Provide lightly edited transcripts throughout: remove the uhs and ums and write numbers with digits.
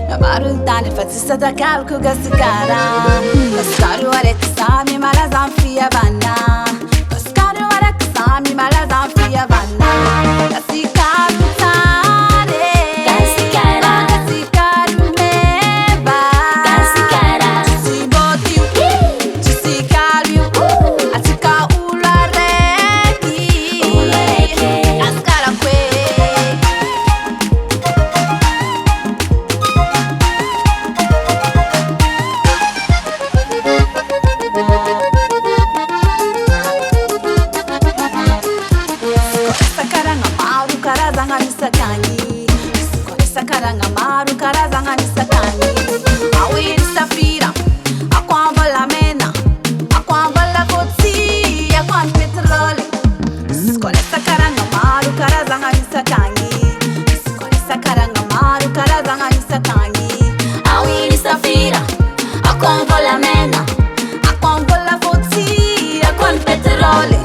Namarutani fatisata kalku gasikara Kaskaru areksami malazamfia vana Kaskaru areksami malazamfia vana Kasikaru tane Kasikara Kasikaru meba Kasikara Siboti Chisikaru Atika ulareki Kaskara kwe Sakaranga maru karazanga misakani Awiri safira Akwambola mena Akwambola kotsi Akwam petroli Skole sakaranga maru karazanga misakani Skole sakaranga maru karazanga misakani Awiri safira Akwambola mena Akwambola kotsi Akwam petroli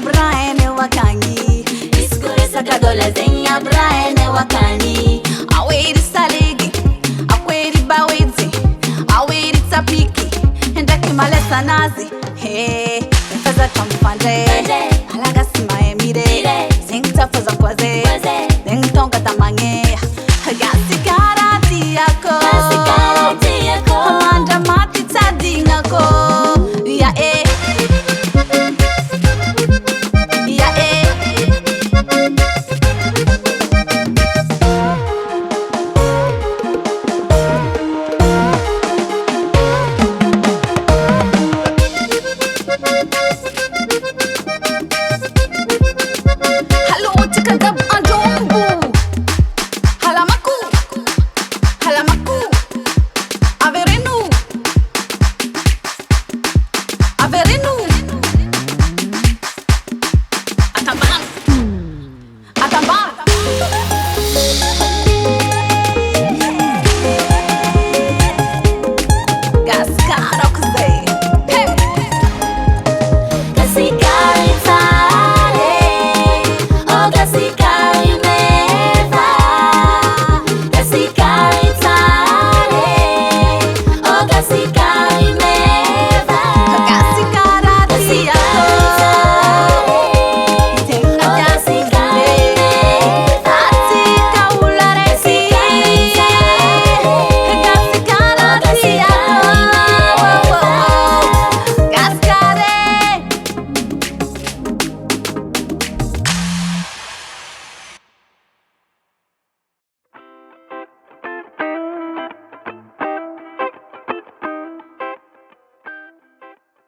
Braene wakani Iskure sakadola zenya braene wakani Aweri saligi Akweri bawezi Aweri tapiki Hendaki malesa nazi Hey Nefeza kamfande Alaga sima emire Zing tafaza kwaze Zing tonga tamange